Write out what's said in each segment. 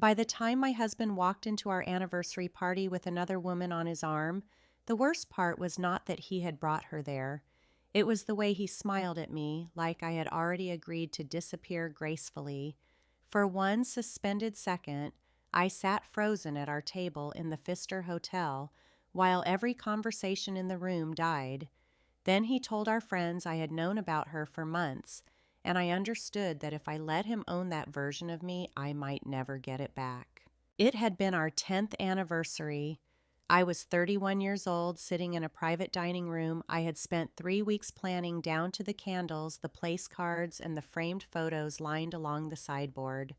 By the time my husband walked into our anniversary party with another woman on his arm, the worst part was not that he had brought her there. It was the way he smiled at me, like I had already agreed to disappear gracefully. For one suspended second, I sat frozen at our table in the Pfister Hotel, while every conversation in the room died. Then he told our friends I had known about her for months, and I understood that if I let him own that version of me, I might never get it back. It had been our 10th anniversary. I was 31 years old, sitting in a private dining room. I had spent 3 weeks planning down to the candles, the place cards, and the framed photos lined along the sideboard.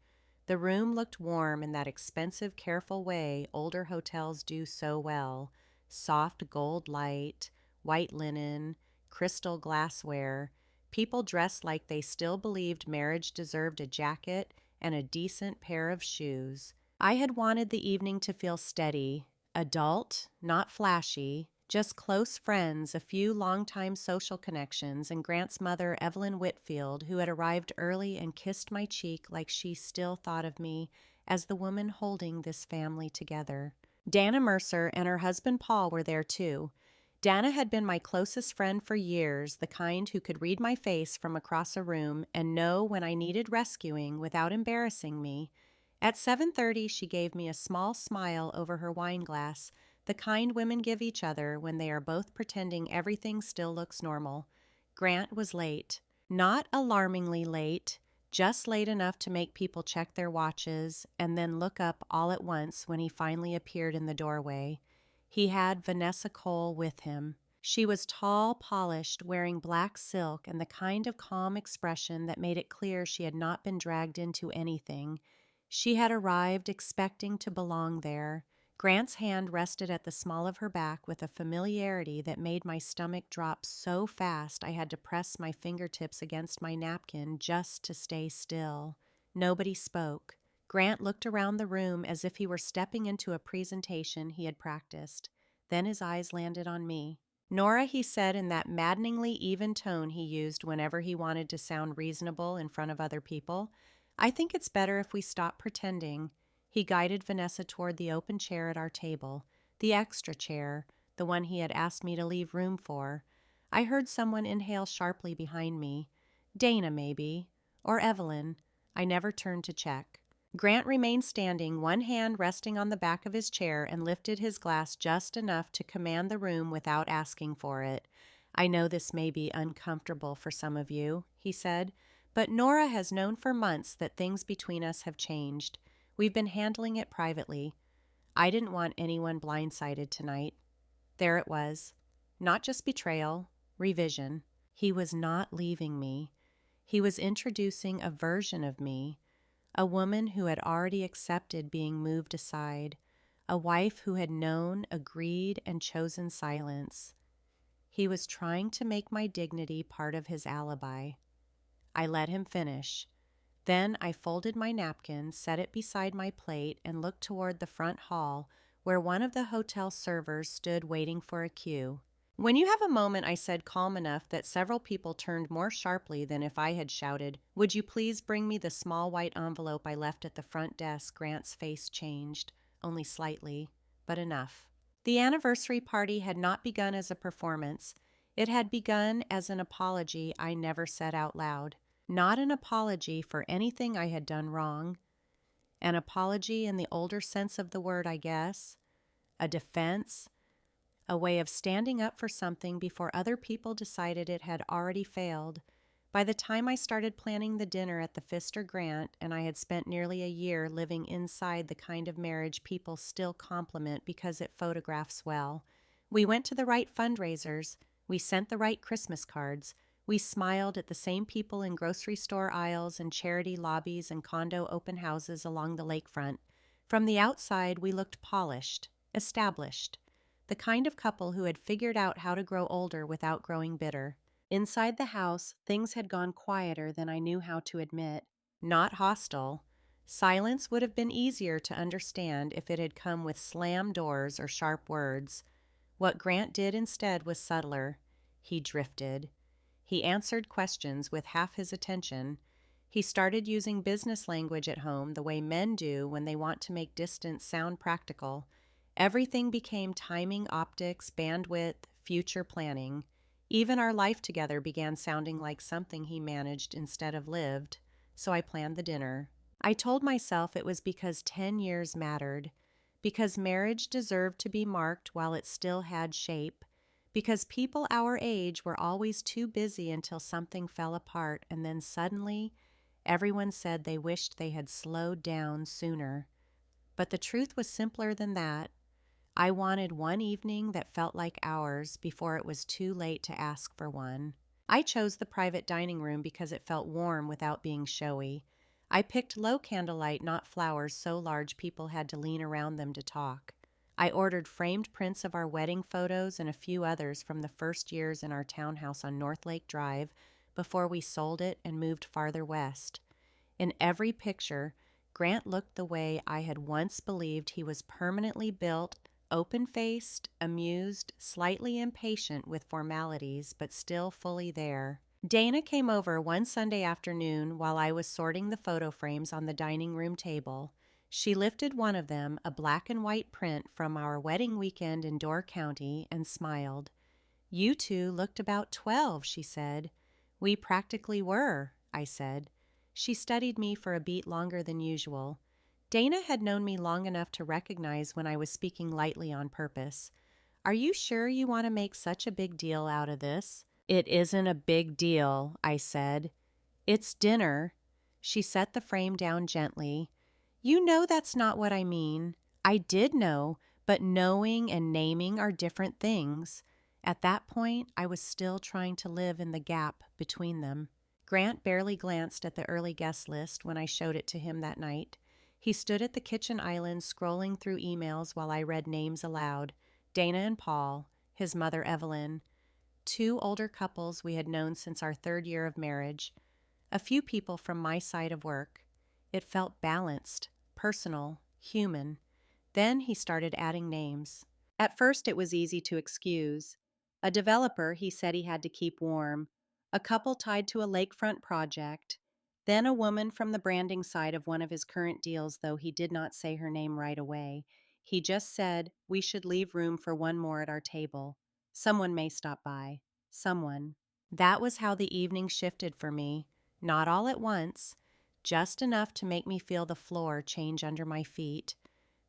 The room looked warm in that expensive, careful way older hotels do so well. Soft gold light, white linen, crystal glassware, people dressed like they still believed marriage deserved a jacket and a decent pair of shoes. I had wanted the evening to feel steady, adult, not flashy, just close friends, a few longtime social connections, and Grant's mother, Evelyn Whitfield, who had arrived early and kissed my cheek like she still thought of me as the woman holding this family together. Dana Mercer and her husband Paul were there too. Dana had been my closest friend for years, the kind who could read my face from across a room and know when I needed rescuing without embarrassing me. At 7:30, she gave me a small smile over her wine glass, the kind women give each other when they are both pretending everything still looks normal. Grant was late. Not alarmingly late, just late enough to make people check their watches and then look up all at once when he finally appeared in the doorway. He had Vanessa Cole with him. She was tall, polished, wearing black silk and the kind of calm expression that made it clear she had not been dragged into anything. She had arrived expecting to belong there. Grant's hand rested at the small of her back with a familiarity that made my stomach drop so fast I had to press my fingertips against my napkin just to stay still. Nobody spoke. Grant looked around the room as if he were stepping into a presentation he had practiced. Then his eyes landed on me. "Nora," he said in that maddeningly even tone he used whenever he wanted to sound reasonable in front of other people, "I think it's better if we stop pretending." He guided Vanessa toward the open chair at our table, the extra chair, the one he had asked me to leave room for. I heard someone inhale sharply behind me. Dana, maybe. Or Evelyn. I never turned to check. Grant remained standing, one hand resting on the back of his chair, and lifted his glass just enough to command the room without asking for it. "I know this may be uncomfortable for some of you," he said, "but Nora has known for months that things between us have changed. We've been handling it privately. I didn't want anyone blindsided tonight." There it was. Not just betrayal, revision. He was not leaving me. He was introducing a version of me, a woman who had already accepted being moved aside, a wife who had known, agreed, and chosen silence. He was trying to make my dignity part of his alibi. I let him finish. Then I folded my napkin, set it beside my plate, and looked toward the front hall, where one of the hotel servers stood waiting for a cue. "When you have a moment," I said, calm enough that several people turned more sharply than if I had shouted, "Would you please bring me the small white envelope I left at the front desk?" Grant's face changed, only slightly, but enough. The anniversary party had not begun as a performance. It had begun as an apology I never said out loud. Not an apology for anything I had done wrong. An apology in the older sense of the word, I guess. A defense. A way of standing up for something before other people decided it had already failed. By the time I started planning the dinner at the Pfister Grant, and I had spent nearly a year living inside the kind of marriage people still compliment because it photographs well, we went to the right fundraisers, we sent the right Christmas cards, we smiled at the same people in grocery store aisles and charity lobbies and condo open houses along the lakefront. From the outside, we looked polished, established, the kind of couple who had figured out how to grow older without growing bitter. Inside the house, things had gone quieter than I knew how to admit. Not hostile. Silence would have been easier to understand if it had come with slammed doors or sharp words. What Grant did instead was subtler. He drifted. He answered questions with half his attention. He started using business language at home the way men do when they want to make distance sound practical. Everything became timing, optics, bandwidth, future planning. Even our life together began sounding like something he managed instead of lived, so I planned the dinner. I told myself it was because 10 years mattered, because marriage deserved to be marked while it still had shape, because people our age were always too busy until something fell apart, and then suddenly everyone said they wished they had slowed down sooner. But the truth was simpler than that. I wanted one evening that felt like ours before it was too late to ask for one. I chose the private dining room because it felt warm without being showy. I picked low candlelight, not flowers so large people had to lean around them to talk. I ordered framed prints of our wedding photos and a few others from the first years in our townhouse on North Lake Drive before we sold it and moved farther west. In every picture, Grant looked the way I had once believed he was: permanently built, open-faced, amused, slightly impatient with formalities, but still fully there. Dana came over one Sunday afternoon while I was sorting the photo frames on the dining room table. She lifted one of them, a black and white print from our wedding weekend in Door County, and smiled. "You two looked about 12, she said. "We practically were," I said. She studied me for a beat longer than usual. Dana had known me long enough to recognize when I was speaking lightly on purpose. "Are you sure you want to make such a big deal out of this?" "It isn't a big deal," I said. "It's dinner." She set the frame down gently. "You know that's not what I mean." I did know, but knowing and naming are different things. At that point, I was still trying to live in the gap between them. Grant barely glanced at the early guest list when I showed it to him that night. He stood at the kitchen island scrolling through emails while I read names aloud. Dana and Paul, his mother Evelyn, two older couples we had known since our 3rd year of marriage, a few people from my side of work. It felt balanced, personal, human. Then he started adding names. At first it was easy to excuse. A developer he said he had to keep warm, a couple tied to a lakefront project, then a woman from the branding side of one of his current deals, though he did not say her name right away. He just said we should leave room for one more at our table. Someone may stop by. Someone. That was how the evening shifted for me. Not all at once, just enough to make me feel the floor change under my feet.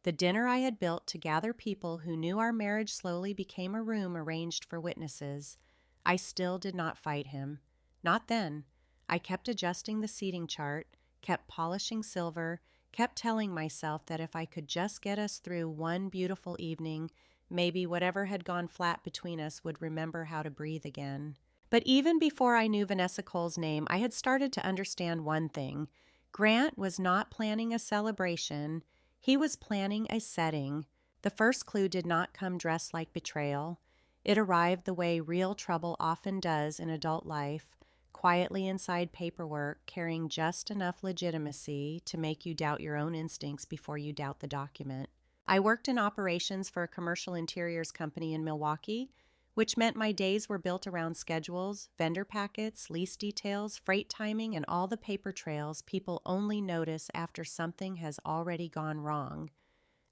The dinner I had built to gather people who knew our marriage slowly became a room arranged for witnesses. I still did not fight him. Not then. I kept adjusting the seating chart, kept polishing silver, kept telling myself that if I could just get us through one beautiful evening, maybe whatever had gone flat between us would remember how to breathe again. But even before I knew Vanessa Cole's name, I had started to understand one thing. Grant was not planning a celebration. He was planning a setting. The first clue did not come dressed like betrayal. It arrived the way real trouble often does in adult life, quietly inside paperwork, carrying just enough legitimacy to make you doubt your own instincts before you doubt the document. I worked in operations for a commercial interiors company in Milwaukee, which meant my days were built around schedules, vendor packets, lease details, freight timing, and all the paper trails people only notice after something has already gone wrong.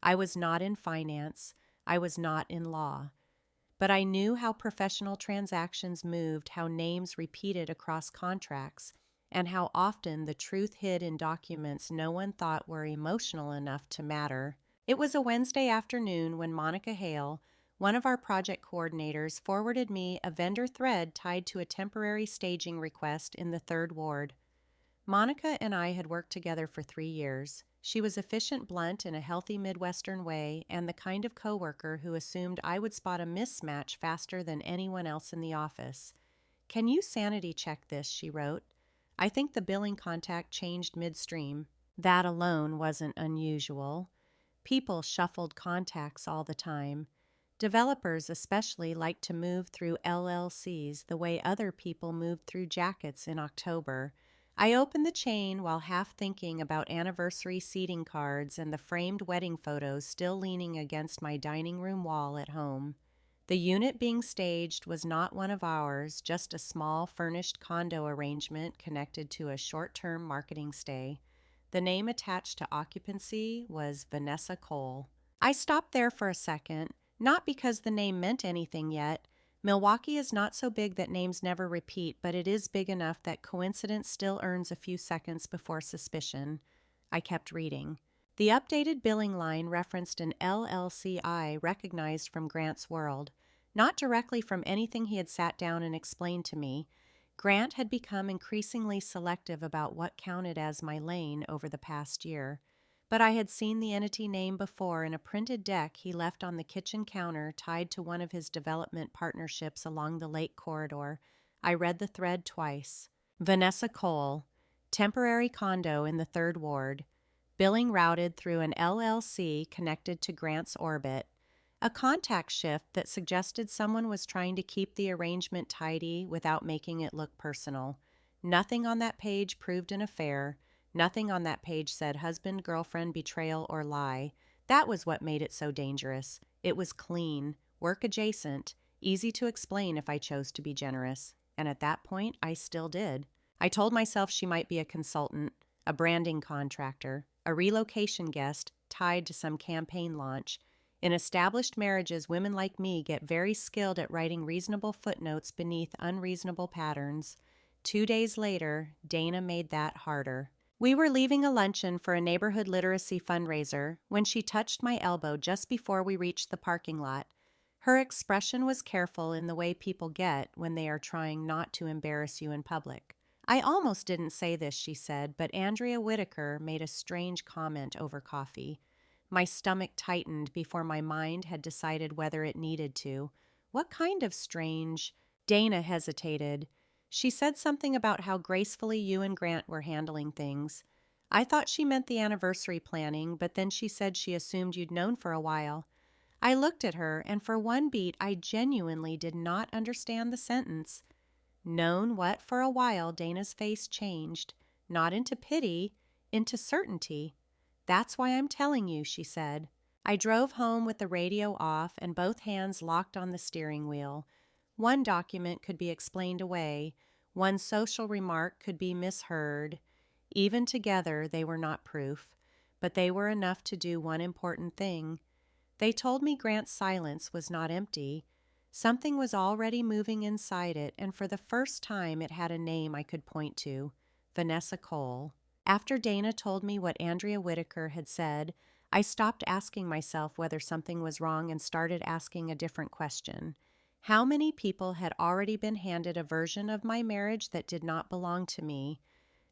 I was not in finance. I was not in law. But I knew how professional transactions moved, how names repeated across contracts, and how often the truth hid in documents no one thought were emotional enough to matter. It was a Wednesday afternoon when Monica Hale, one of our project coordinators, forwarded me a vendor thread tied to a temporary staging request in the 3rd Ward. Monica and I had worked together for 3 years. She was efficient, blunt, in a healthy Midwestern way, and the kind of coworker who assumed I would spot a mismatch faster than anyone else in the office. "Can you sanity check this?" she wrote. "I think the billing contact changed midstream." That alone wasn't unusual. People shuffled contacts all the time. Developers especially like to move through LLCs the way other people moved through jackets in October. I opened the chain while half thinking about anniversary seating cards and the framed wedding photos still leaning against my dining room wall at home. The unit being staged was not one of ours, just a small furnished condo arrangement connected to a short-term marketing stay. The name attached to occupancy was Vanessa Cole. I stopped there for a second, not because the name meant anything yet. Milwaukee is not so big that names never repeat, but it is big enough that coincidence still earns a few seconds before suspicion. I kept reading. The updated billing line referenced an LLCI recognized from Grant's world, not directly from anything he had sat down and explained to me. Grant had become increasingly selective about what counted as my lane over the past year, but I had seen the entity name before in a printed deck he left on the kitchen counter tied to one of his development partnerships along the lake corridor. I read the thread twice. Vanessa Cole, temporary condo in the 3rd Ward, billing routed through an LLC connected to Grant's orbit. A contact shift that suggested someone was trying to keep the arrangement tidy without making it look personal. Nothing on that page proved an affair. Nothing on that page said husband, girlfriend, betrayal, or lie. That was what made it so dangerous. It was clean, work adjacent, easy to explain if I chose to be generous. And at that point, I still did. I told myself she might be a consultant, a branding contractor, a relocation guest tied to some campaign launch. In established marriages, women like me get very skilled at writing reasonable footnotes beneath unreasonable patterns. 2 days later, Dana made that harder. We were leaving a luncheon for a neighborhood literacy fundraiser when she touched my elbow just before we reached the parking lot. Her expression was careful in the way people get when they are trying not to embarrass you in public. I almost didn't say this, she said, but Andrea Whitaker made a strange comment over coffee. My stomach tightened before my mind had decided whether it needed to. What kind of strange? Dana hesitated. She said something about how gracefully you and Grant were handling things. I thought she meant the anniversary planning, but then she said she assumed you'd known for a while. I looked at her, and for one beat I genuinely did not understand the sentence. Known what for a while? Dana's face changed, not into pity, into certainty. That's why I'm telling you, she said. I drove home with the radio off and both hands locked on the steering wheel. One document could be explained away. One social remark could be misheard. Even together, they were not proof, but they were enough to do one important thing. They told me Grant's silence was not empty. Something was already moving inside it, and for the first time it had a name I could point to, Vanessa Cole. After Dana told me what Andrea Whitaker had said, I stopped asking myself whether something was wrong and started asking a different question. How many people had already been handed a version of my marriage that did not belong to me?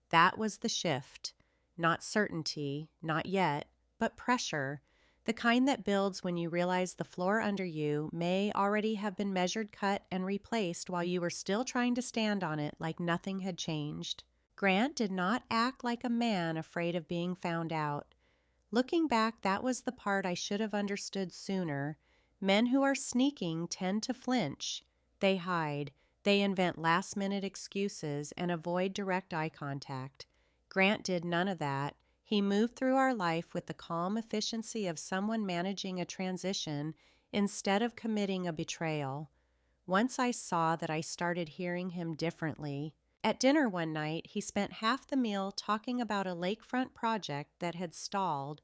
That was the shift. Not certainty, not yet, but pressure. The kind that builds when you realize the floor under you may already have been measured, cut, and replaced while you were still trying to stand on it like nothing had changed. Grant did not act like a man afraid of being found out. Looking back, that was the part I should have understood sooner. Men who are sneaking tend to flinch. They hide. They invent last-minute excuses and avoid direct eye contact. Grant did none of that. He moved through our life with the calm efficiency of someone managing a transition instead of committing a betrayal. Once I saw that, I started hearing him differently. At dinner one night, he spent half the meal talking about a lakefront project that had stalled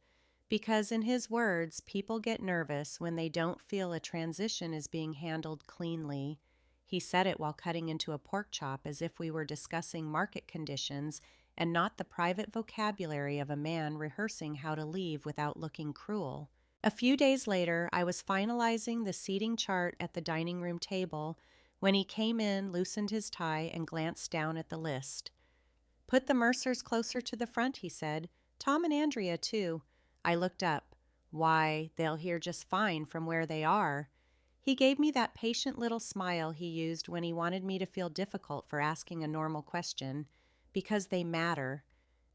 because, in his words, people get nervous when they don't feel a transition is being handled cleanly. He said it while cutting into a pork chop as if we were discussing market conditions and not the private vocabulary of a man rehearsing how to leave without looking cruel. A few days later, I was finalizing the seating chart at the dining room table when he came in, loosened his tie, and glanced down at the list. "Put the Mercers closer to the front," he said. "Tom and Andrea, too." I looked up. "Why, they'll hear just fine from where they are." He gave me that patient little smile he used when he wanted me to feel difficult for asking a normal question. Because they matter.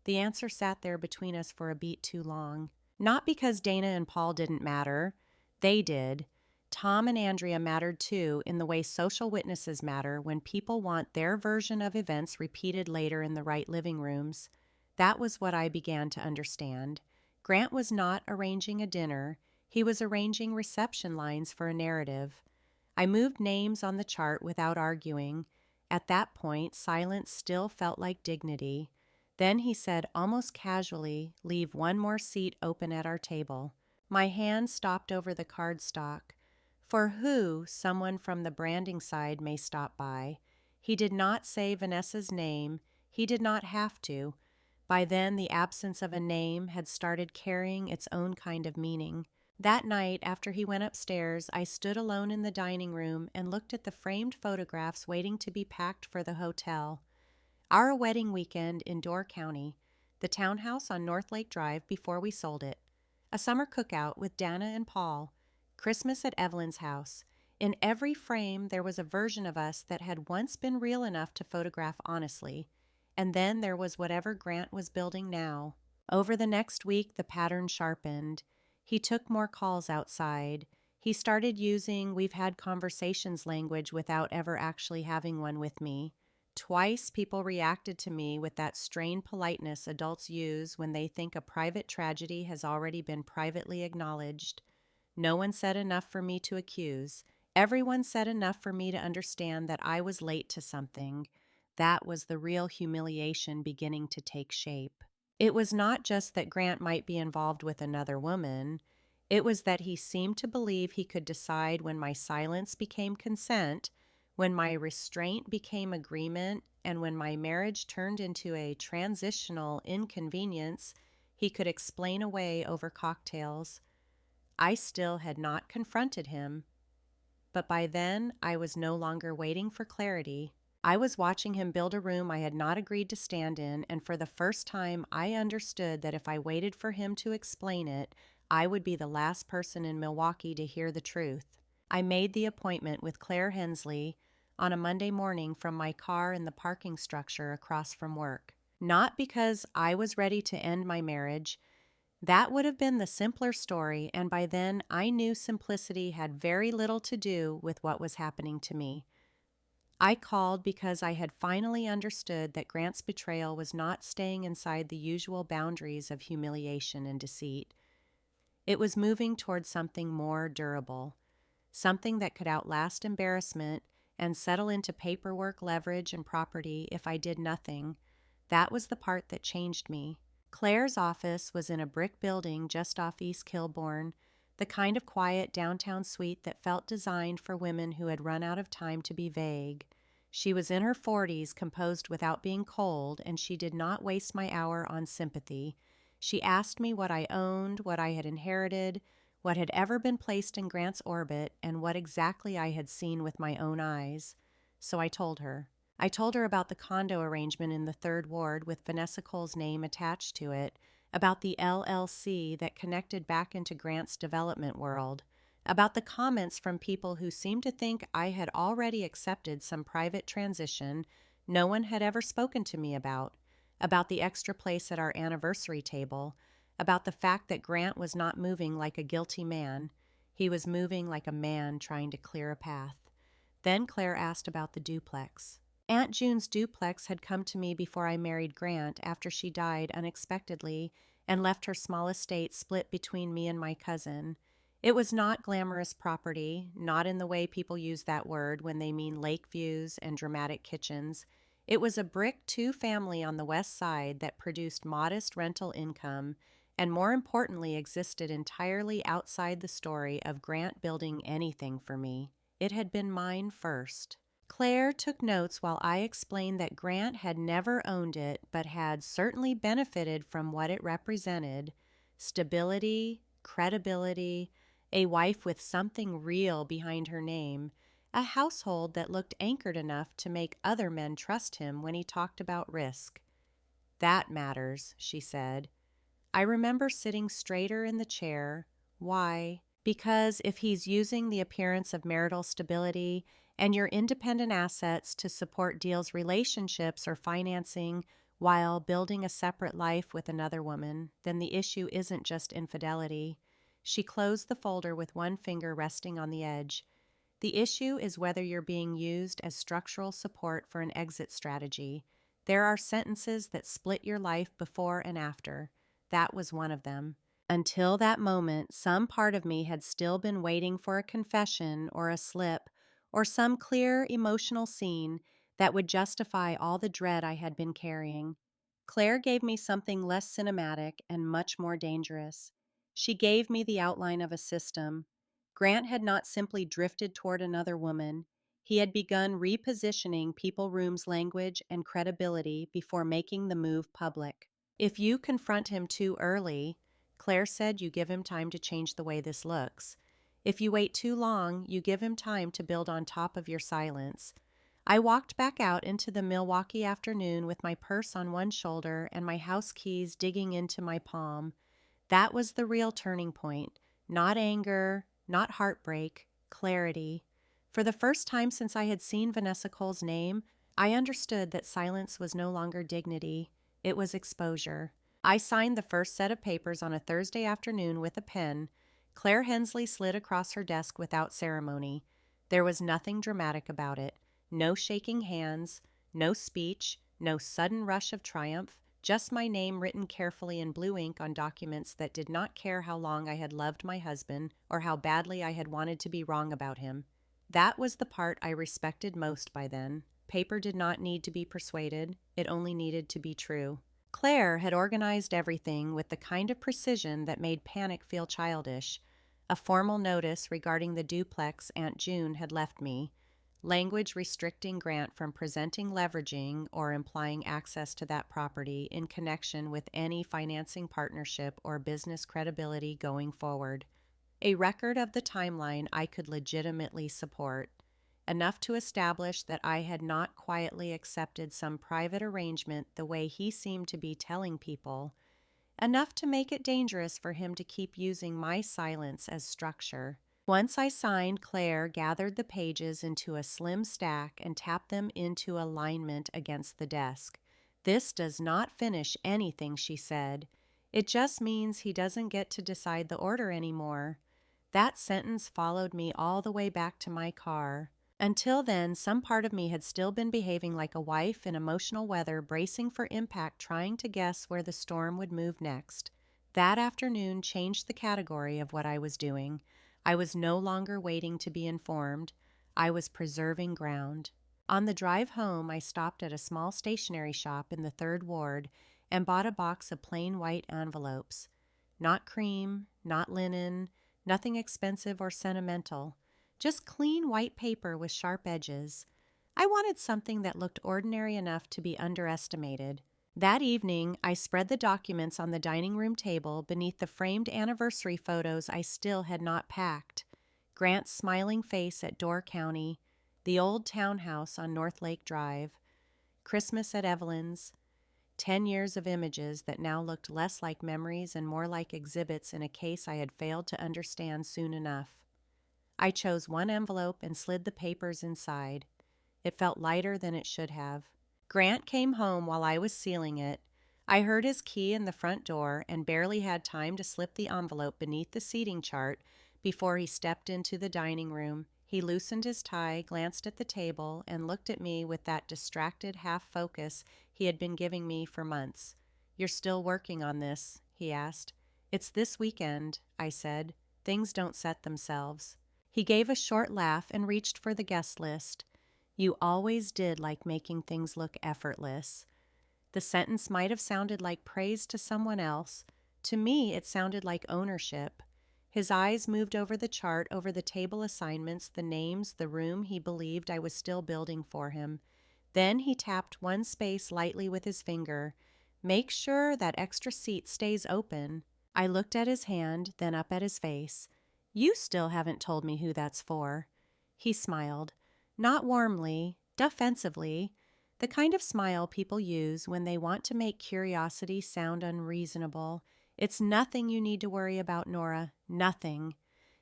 The answer sat there between us for a beat too long. Not because Dana and Paul didn't matter. They did. Tom and Andrea mattered too, in the way social witnesses matter when people want their version of events repeated later in the right living rooms. That was what I began to understand. Grant was not arranging a dinner. He was arranging reception lines for a narrative. I moved names on the chart without arguing. At that point, silence still felt like dignity. Then he said almost casually, "Leave one more seat open at our table." My hand stopped over the cardstock. For who, someone from the branding side may stop by. He did not say Vanessa's name. He did not have to. By then, the absence of a name had started carrying its own kind of meaning. That night, after he went upstairs, I stood alone in the dining room and looked at the framed photographs waiting to be packed for the hotel. Our wedding weekend in Door County, the townhouse on North Lake Drive before we sold it, a summer cookout with Dana and Paul, Christmas at Evelyn's house. In every frame, there was a version of us that had once been real enough to photograph honestly. And then there was whatever Grant was building now. Over the next week, the pattern sharpened. He took more calls outside. He started using "we've had conversations" language without ever actually having one with me. Twice, people reacted to me with that strained politeness adults use when they think a private tragedy has already been privately acknowledged. No one said enough for me to accuse. Everyone said enough for me to understand that I was late to something. That was the real humiliation beginning to take shape. It was not just that Grant might be involved with another woman. It was that he seemed to believe he could decide when my silence became consent, when my restraint became agreement, and when my marriage turned into a transitional inconvenience he could explain away over cocktails. I still had not confronted him, but by then I was no longer waiting for clarity. I was watching him build a room I had not agreed to stand in, and for the first time I understood that if I waited for him to explain it, I would be the last person in Milwaukee to hear the truth. I made the appointment with Claire Hensley on a Monday morning from my car in the parking structure across from work. Not because I was ready to end my marriage. That would have been the simpler story, and by then I knew simplicity had very little to do with what was happening to me. I called because I had finally understood that Grant's betrayal was not staying inside the usual boundaries of humiliation and deceit. It was moving towards something more durable, something that could outlast embarrassment and settle into paperwork, leverage, and property if I did nothing. That was the part that changed me. Claire's office was in a brick building just off East Kilbourne, the kind of quiet downtown suite that felt designed for women who had run out of time to be vague. She was in her 40s, composed without being cold, and she did not waste my hour on sympathy. She asked me what I owned, what I had inherited, what had ever been placed in Grant's orbit, and what exactly I had seen with my own eyes. So I told her. I told her about the condo arrangement in the 3rd Ward with Vanessa Cole's name attached to it, about the LLC that connected back into Grant's development world, about the comments from people who seemed to think I had already accepted some private transition no one had ever spoken to me about the extra place at our anniversary table, about the fact that Grant was not moving like a guilty man. He was moving like a man trying to clear a path. Then Claire asked about the duplex. Aunt June's duplex had come to me before I married Grant after she died unexpectedly and left her small estate split between me and my cousin. It was not glamorous property, not in the way people use that word when they mean lake views and dramatic kitchens. It was a brick 2-family on the west side that produced modest rental income and, more importantly, existed entirely outside the story of Grant building anything for me. It had been mine first. Claire took notes while I explained that Grant had never owned it, but had certainly benefited from what it represented: stability, credibility, a wife with something real behind her name, a household that looked anchored enough to make other men trust him when he talked about risk. "That matters," she said. I remember sitting straighter in the chair. Why? Because if he's using the appearance of marital stability and your independent assets to support Deal's relationships or financing while building a separate life with another woman, then the issue isn't just infidelity. She closed the folder with one finger resting on the edge. The issue is whether you're being used as structural support for an exit strategy. There are sentences that split your life before and after. That was one of them. Until that moment, some part of me had still been waiting for a confession or a slip or some clear emotional scene that would justify all the dread I had been carrying. Claire gave me something less cinematic and much more dangerous. She gave me the outline of a system. Grant had not simply drifted toward another woman. He had begun repositioning People Room's language and credibility before making the move public. If you confront him too early, Claire said, you give him time to change the way this looks. If you wait too long, you give him time to build on top of your silence. I walked back out into the Milwaukee afternoon with my purse on one shoulder and my house keys digging into my palm. That was the real turning point. Not anger, not heartbreak, clarity. For the first time since I had seen Vanessa Cole's name, I understood that silence was no longer dignity. It was exposure. I signed the first set of papers on a Thursday afternoon with a pen. Claire Hensley slid across her desk without ceremony. There was nothing dramatic about it. No shaking hands, no speech, no sudden rush of triumph, just my name written carefully in blue ink on documents that did not care how long I had loved my husband or how badly I had wanted to be wrong about him. That was the part I respected most by then. Paper did not need to be persuaded, it only needed to be true. Claire had organized everything with the kind of precision that made panic feel childish. A formal notice regarding the duplex Aunt June had left me, language restricting Grant from presenting leveraging or implying access to that property in connection with any financing partnership or business credibility going forward. A record of the timeline I could legitimately support, enough to establish that I had not quietly accepted some private arrangement the way he seemed to be telling people, enough to make it dangerous for him to keep using my silence as structure. Once I signed, Claire gathered the pages into a slim stack and tapped them into alignment against the desk. This does not finish anything, she said. It just means he doesn't get to decide the order anymore. That sentence followed me all the way back to my car. Until then, some part of me had still been behaving like a wife in emotional weather, bracing for impact, trying to guess where the storm would move next. That afternoon changed the category of what I was doing. I was no longer waiting to be informed. I was preserving ground. On the drive home, I stopped at a small stationery shop in the 3rd Ward and bought a box of plain white envelopes. Not cream, not linen, nothing expensive or sentimental. Just clean white paper with sharp edges. I wanted something that looked ordinary enough to be underestimated. That evening, I spread the documents on the dining room table beneath the framed anniversary photos I still had not packed. Grant's smiling face at Door County, the old townhouse on North Lake Drive, Christmas at Evelyn's, 10 years of images that now looked less like memories and more like exhibits in a case I had failed to understand soon enough. I chose one envelope and slid the papers inside. It felt lighter than it should have. Grant came home while I was sealing it. I heard his key in the front door and barely had time to slip the envelope beneath the seating chart before he stepped into the dining room. He loosened his tie, glanced at the table, and looked at me with that distracted half-focus he had been giving me for months. "You're still working on this?" he asked. "It's this weekend," I said. "Things don't set themselves." He gave a short laugh and reached for the guest list. "You always did like making things look effortless." The sentence might have sounded like praise to someone else. To me, it sounded like ownership. His eyes moved over the chart, over the table assignments, the names, the room he believed I was still building for him. Then he tapped one space lightly with his finger. "Make sure that extra seat stays open." I looked at his hand, then up at his face. "You still haven't told me who that's for." He smiled. Not warmly, defensively, the kind of smile people use when they want to make curiosity sound unreasonable. "It's nothing you need to worry about, Nora. Nothing."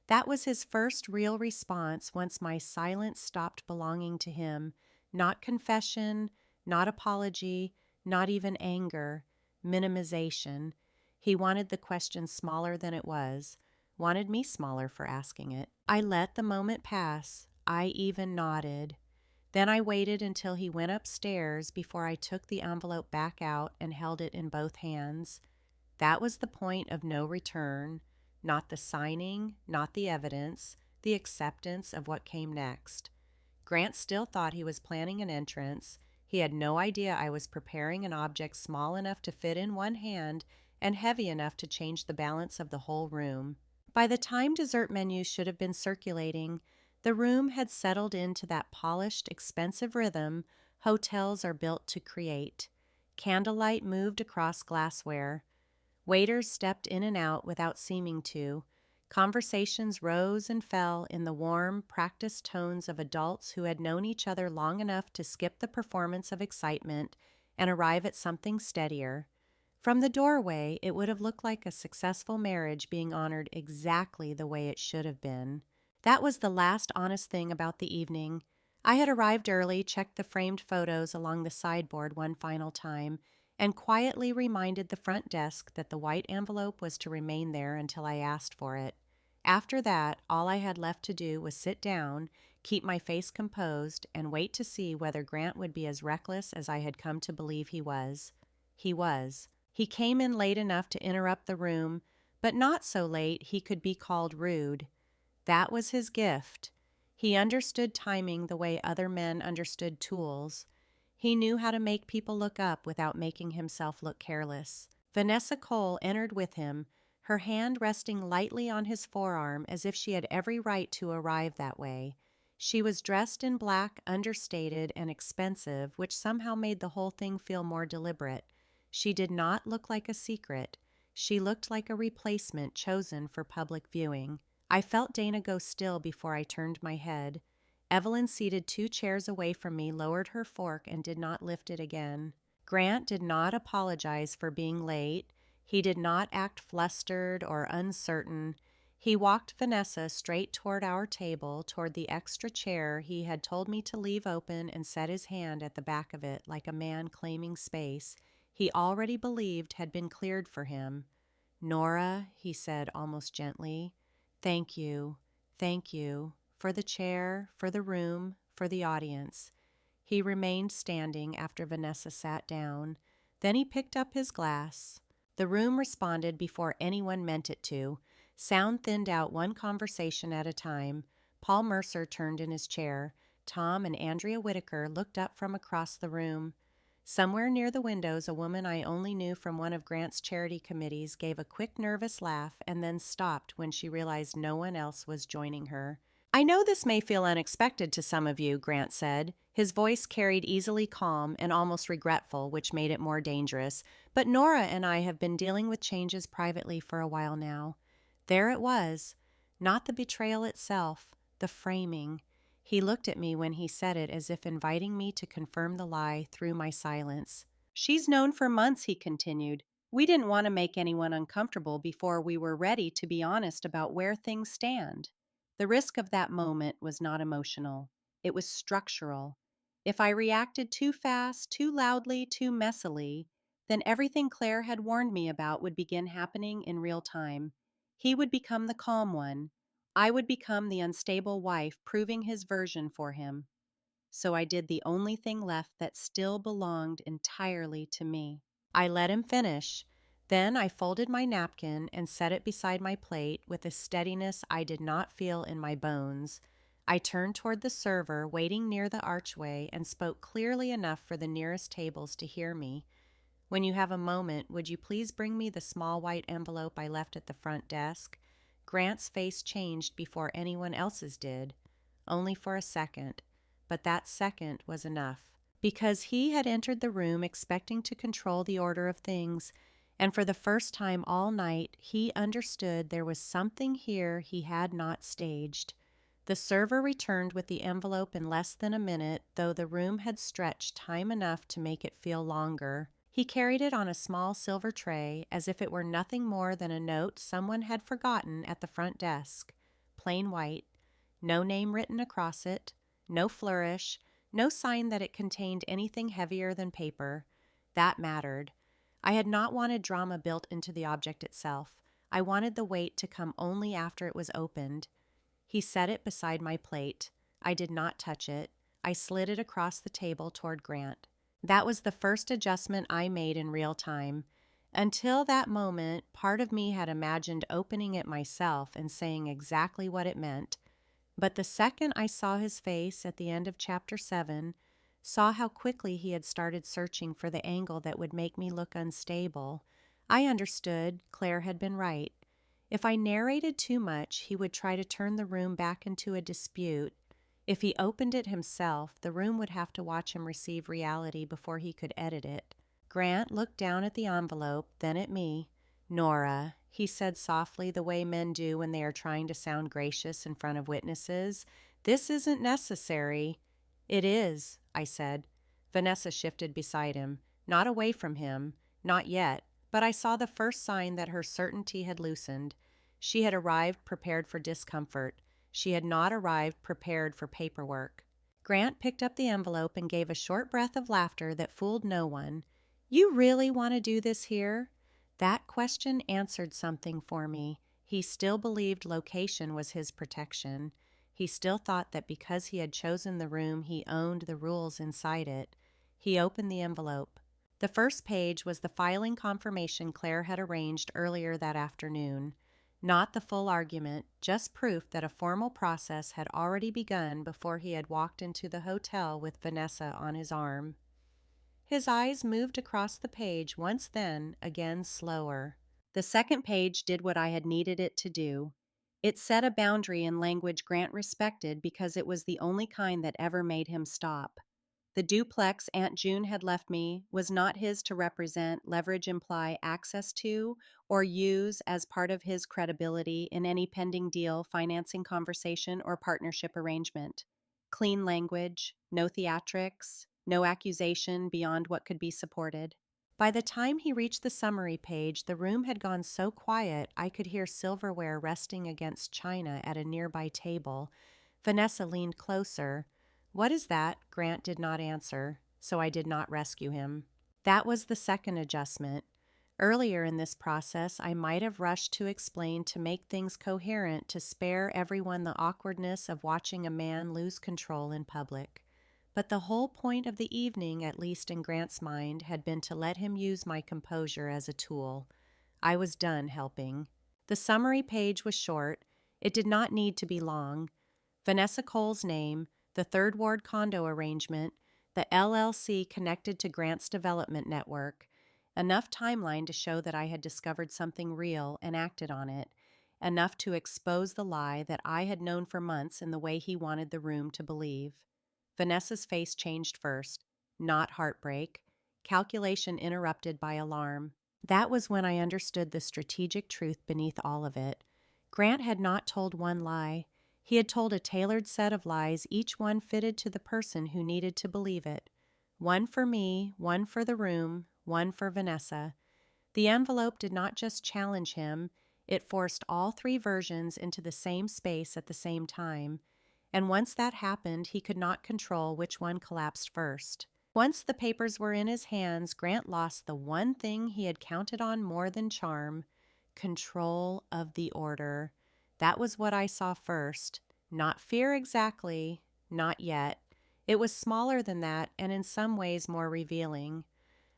That was his first real response once my silence stopped belonging to him. Not confession, not apology, not even anger. Minimization. He wanted the question smaller than it was. Wanted me smaller for asking it. I let the moment pass. I even nodded. Then I waited until he went upstairs before I took the envelope back out and held it in both hands. That was the point of no return, not the signing, not the evidence, the acceptance of what came next. Grant still thought he was planning an entrance. He had no idea I was preparing an object small enough to fit in one hand and heavy enough to change the balance of the whole room. By the time dessert menus should have been circulating, the room had settled into that polished, expensive rhythm hotels are built to create. Candlelight moved across glassware. Waiters stepped in and out without seeming to. Conversations rose and fell in the warm, practiced tones of adults who had known each other long enough to skip the performance of excitement and arrive at something steadier. From the doorway, it would have looked like a successful marriage being honored exactly the way it should have been. That was the last honest thing about the evening. I had arrived early, checked the framed photos along the sideboard one final time, and quietly reminded the front desk that the white envelope was to remain there until I asked for it. After that, all I had left to do was sit down, keep my face composed, and wait to see whether Grant would be as reckless as I had come to believe he was. He was. He came in late enough to interrupt the room, but not so late he could be called rude. That was his gift. He understood timing the way other men understood tools. He knew how to make people look up without making himself look careless. Vanessa Cole entered with him, her hand resting lightly on his forearm as if she had every right to arrive that way. She was dressed in black, understated, and expensive, which somehow made the whole thing feel more deliberate. She did not look like a secret. She looked like a replacement chosen for public viewing. I felt Dana go still before I turned my head. Evelyn, seated 2 chairs away from me, lowered her fork and did not lift it again. Grant did not apologize for being late. He did not act flustered or uncertain. He walked Vanessa straight toward our table, toward the extra chair he had told me to leave open, and set his hand at the back of it like a man claiming space he already believed had been cleared for him. "Nora," he said almost gently, thank you, for the chair, for the room, for the audience." He remained standing after Vanessa sat down. Then he picked up his glass. The room responded before anyone meant it to. Sound thinned out one conversation at a time. Paul Mercer turned in his chair. Tom and Andrea Whitaker looked up from across the room. Somewhere near the windows, a woman I only knew from one of Grant's charity committees gave a quick, nervous laugh and then stopped when she realized no one else was joining her. "I know this may feel unexpected to some of you," Grant said. His voice carried easily calm and almost regretful, which made it more dangerous. "But Nora and I have been dealing with changes privately for a while now." There it was. Not the betrayal itself, the framing. He looked at me when he said it as if inviting me to confirm the lie through my silence. "She's known for months," he continued. "We didn't want to make anyone uncomfortable before we were ready to be honest about where things stand." The risk of that moment was not emotional. It was structural. If I reacted too fast, too loudly, too messily, then everything Claire had warned me about would begin happening in real time. He would become the calm one. I would become the unstable wife proving his version for him. So I did the only thing left that still belonged entirely to me. I let him finish. Then I folded my napkin and set it beside my plate with a steadiness I did not feel in my bones. I turned toward the server waiting near the archway and spoke clearly enough for the nearest tables to hear me. "When you have a moment, would you please bring me the small white envelope I left at the front desk?" Grant's face changed before anyone else's did. Only for a second. But that second was enough. Because he had entered the room expecting to control the order of things, and for the first time all night he understood there was something here he had not staged. The server returned with the envelope in less than a minute, though the room had stretched time enough to make it feel longer. He carried it on a small silver tray, as if it were nothing more than a note someone had forgotten at the front desk. Plain white, no name written across it, no flourish, no sign that it contained anything heavier than paper. That mattered. I had not wanted drama built into the object itself. I wanted the weight to come only after it was opened. He set it beside my plate. I did not touch it. I slid it across the table toward Grant. That was the first adjustment I made in real time. Until that moment, part of me had imagined opening it myself and saying exactly what it meant. But the second I saw his face at the end of chapter 7, saw how quickly he had started searching for the angle that would make me look unstable, I understood Claire had been right. If I narrated too much, he would try to turn the room back into a dispute. If he opened it himself, the room would have to watch him receive reality before he could edit it. Grant looked down at the envelope, then at me. "Nora," he said softly, the way men do when they are trying to sound gracious in front of witnesses, "this isn't necessary." "It is," I said. Vanessa shifted beside him, not away from him, not yet, but I saw the first sign that her certainty had loosened. She had arrived prepared for discomfort. She had not arrived prepared for paperwork. Grant picked up the envelope and gave a short breath of laughter that fooled no one. "You really want to do this here?" That question answered something for me. He still believed location was his protection. He still thought that because he had chosen the room, he owned the rules inside it. He opened the envelope. The first page was the filing confirmation Claire had arranged earlier that afternoon. Not the full argument, just proof that a formal process had already begun before he had walked into the hotel with Vanessa on his arm. His eyes moved across the page once then, again slower. The second page did what I had needed it to do. It set a boundary in language Grant respected because it was the only kind that ever made him stop. The duplex Aunt June had left me was not his to represent, leverage, imply access to, or use as part of his credibility in any pending deal, financing conversation, or partnership arrangement. Clean language, no theatrics, no accusation beyond what could be supported. By the time he reached the summary page, the room had gone so quiet I could hear silverware resting against china at a nearby table. Vanessa leaned closer. "What is that?" Grant did not answer, so I did not rescue him. That was the second adjustment. Earlier in this process, I might have rushed to explain to make things coherent, to spare everyone the awkwardness of watching a man lose control in public. But the whole point of the evening, at least in Grant's mind, had been to let him use my composure as a tool. I was done helping. The summary page was short. It did not need to be long. Vanessa Cole's name, the Third Ward condo arrangement, the LLC connected to Grant's development network, enough timeline to show that I had discovered something real and acted on it, enough to expose the lie that I had known for months in the way he wanted the room to believe. Vanessa's face changed first, not heartbreak, calculation interrupted by alarm. That was when I understood the strategic truth beneath all of it. Grant had not told one lie. He had told a tailored set of lies, each one fitted to the person who needed to believe it. One for me, one for the room, one for Vanessa. The envelope did not just challenge him, it forced all three versions into the same space at the same time. And once that happened, he could not control which one collapsed first. Once the papers were in his hands, Grant lost the one thing he had counted on more than charm: control of the order. That was what I saw first. Not fear exactly, not yet. It was smaller than that and in some ways more revealing.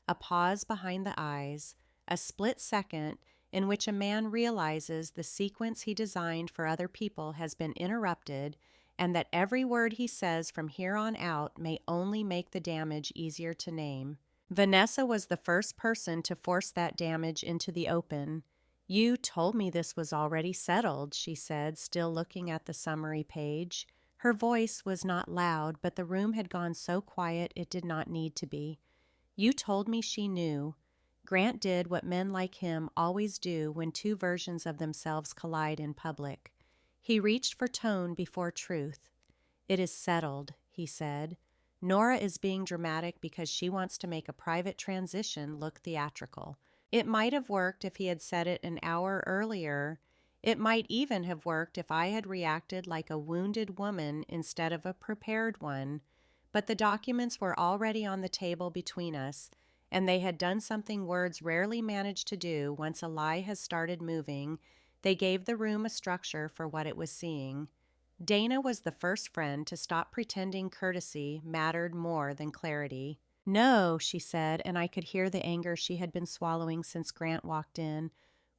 A pause behind the eyes, a split second in which a man realizes the sequence he designed for other people has been interrupted, and that every word he says from here on out may only make the damage easier to name. Vanessa was the first person to force that damage into the open. "You told me this was already settled," she said, still looking at the summary page. Her voice was not loud, but the room had gone so quiet it did not need to be. "You told me she knew." Grant did what men like him always do when two versions of themselves collide in public. He reached for tone before truth. "It is settled," he said. "Nora is being dramatic because she wants to make a private transition look theatrical. It might have worked if he had said it an hour earlier. It might even have worked if I had reacted like a wounded woman instead of a prepared one. But the documents were already on the table between us, and they had done something words rarely manage to do once a lie has started moving. They gave the room a structure for what it was seeing. Dana was the first friend to stop pretending courtesy mattered more than clarity. "No," she said, and I could hear the anger she had been swallowing since Grant walked in.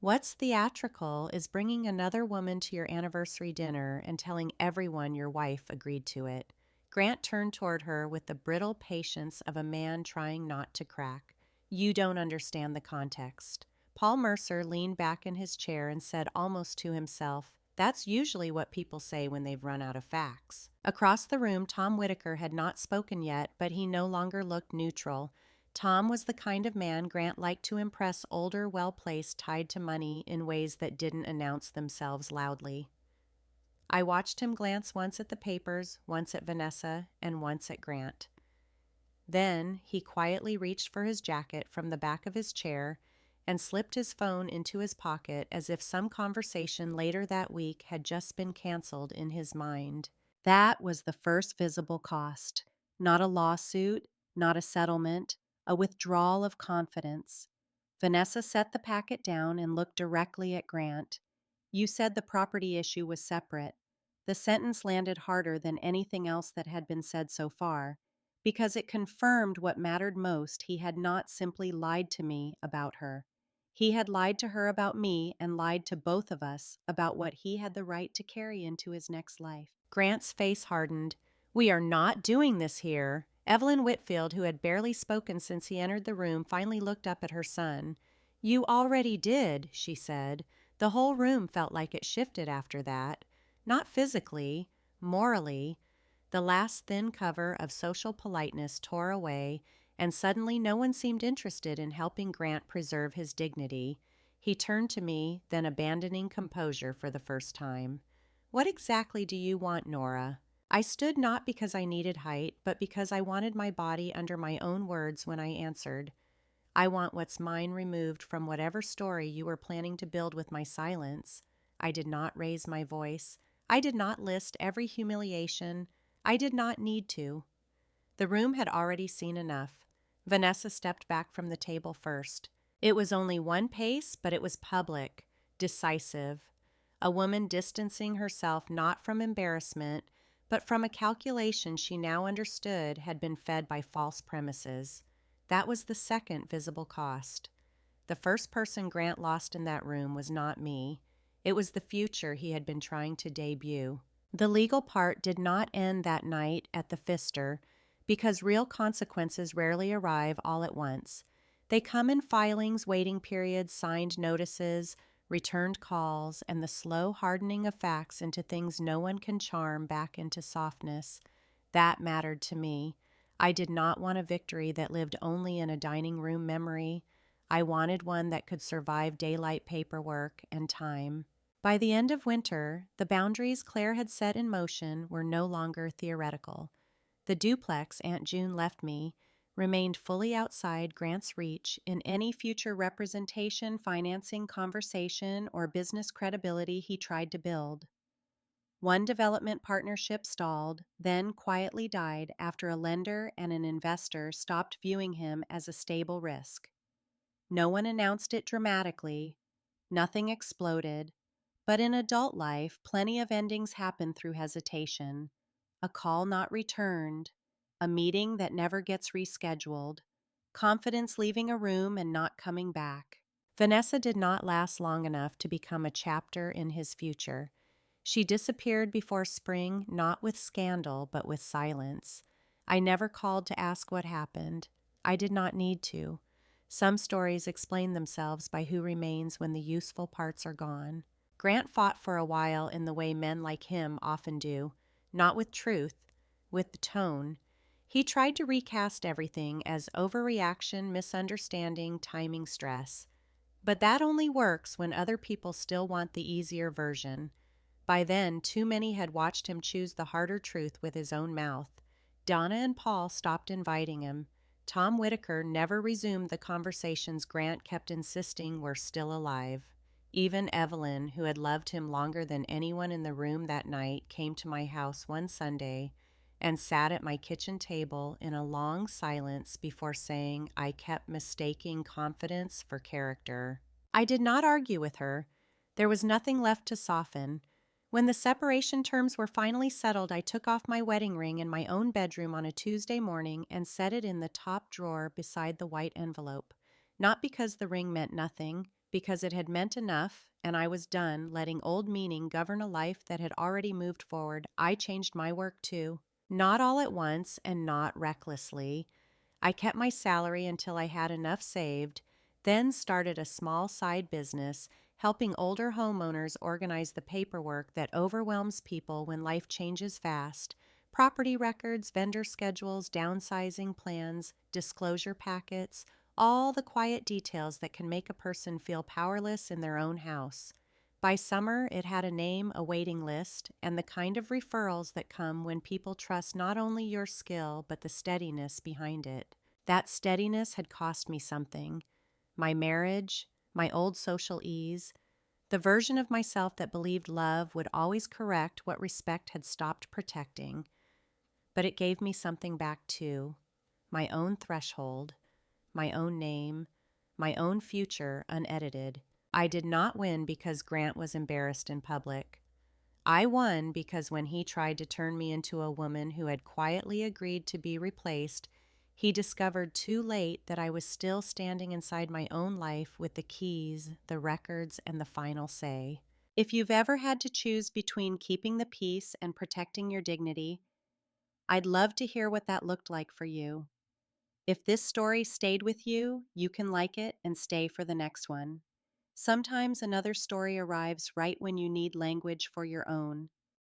What's theatrical is bringing another woman to your anniversary dinner and telling everyone your wife agreed to it. Grant turned toward her with the brittle patience of a man trying not to crack. You don't understand the context. Paul Mercer leaned back in his chair and said almost to himself, "That's usually what people say when they've run out of facts." Across the room, Tom Whitaker had not spoken yet, but he no longer looked neutral. Tom was the kind of man Grant liked to impress older, well-placed, tied to money in ways that didn't announce themselves loudly. I watched him glance once at the papers, once at Vanessa, and once at Grant. Then he quietly reached for his jacket from the back of his chair and slipped his phone into his pocket as if some conversation later that week had just been canceled in his mind. That was the first visible cost. Not a lawsuit, not a settlement, a withdrawal of confidence. Vanessa set the packet down and looked directly at Grant. You said the property issue was separate. The sentence landed harder than anything else that had been said so far, because it confirmed what mattered most. He had not simply lied to me about her. He had lied to her about me and lied to both of us about what he had the right to carry into his next life. Grant's face hardened. "We are not doing this here." Evelyn Whitfield, who had barely spoken since he entered the room, finally looked up at her son. "You already did," she said. The whole room felt like it shifted after that. Not physically, morally. The last thin cover of social politeness tore away, and suddenly no one seemed interested in helping Grant preserve his dignity. He turned to me, then abandoning composure for the first time. "What exactly do you want, Nora?" I stood not because I needed height, but because I wanted my body under my own words when I answered. "I want what's mine removed from whatever story you were planning to build with my silence." I did not raise my voice. I did not list every humiliation. I did not need to. The room had already seen enough. Vanessa stepped back from the table first. It was only one pace, but it was public, decisive. A woman distancing herself not from embarrassment, but from a calculation she now understood had been fed by false premises. That was the second visible cost. The first person Grant lost in that room was not me. It was the future he had been trying to debut. The legal part did not end that night at the Pfister, because real consequences rarely arrive all at once. They come in filings, waiting periods, signed notices, returned calls, and the slow hardening of facts into things no one can charm back into softness. That mattered to me. I did not want a victory that lived only in a dining room memory. I wanted one that could survive daylight paperwork and time. By the end of winter, the boundaries Claire had set in motion were no longer theoretical. The duplex Aunt June left me remained fully outside Grant's reach in any future representation, financing, conversation, or business credibility he tried to build. One development partnership stalled, then quietly died after a lender and an investor stopped viewing him as a stable risk. No one announced it dramatically. Nothing exploded. But in adult life, plenty of endings happen through hesitation. A call not returned, a meeting that never gets rescheduled, confidence leaving a room and not coming back. Vanessa did not last long enough to become a chapter in his future. She disappeared before spring, not with scandal, but with silence. I never called to ask what happened. I did not need to. Some stories explain themselves by who remains when the useful parts are gone. Grant fought for a while in the way men like him often do, not with truth, with the tone. He tried to recast everything as overreaction, misunderstanding, timing, stress. But that only works when other people still want the easier version. By then, too many had watched him choose the harder truth with his own mouth. Donna and Paul stopped inviting him. Tom Whitaker never resumed the conversations Grant kept insisting were still alive. Even Evelyn, who had loved him longer than anyone in the room that night, came to my house one Sunday and sat at my kitchen table in a long silence before saying I kept mistaking confidence for character. I did not argue with her. There was nothing left to soften. When the separation terms were finally settled, I took off my wedding ring in my own bedroom on a Tuesday morning and set it in the top drawer beside the white envelope. Not because the ring meant nothing, because it had meant enough and I was done letting old meaning govern a life that had already moved forward. I changed my work too. Not all at once and not recklessly. I kept my salary until I had enough saved, then started a small side business helping older homeowners organize the paperwork that overwhelms people when life changes fast. Property records, vendor schedules, downsizing plans, disclosure packets, all the quiet details that can make a person feel powerless in their own house. By summer, it had a name, a waiting list, and the kind of referrals that come when people trust not only your skill, but the steadiness behind it. That steadiness had cost me something. My marriage, my old social ease, the version of myself that believed love would always correct what respect had stopped protecting. But it gave me something back too, my own threshold, my own name, my own future unedited. I did not win because Grant was embarrassed in public. I won because when he tried to turn me into a woman who had quietly agreed to be replaced, he discovered too late that I was still standing inside my own life with the keys, the records, and the final say. If you've ever had to choose between keeping the peace and protecting your dignity, I'd love to hear what that looked like for you. If this story stayed with you, you can like it and stay for the next one. Sometimes another story arrives right when you need language for your own.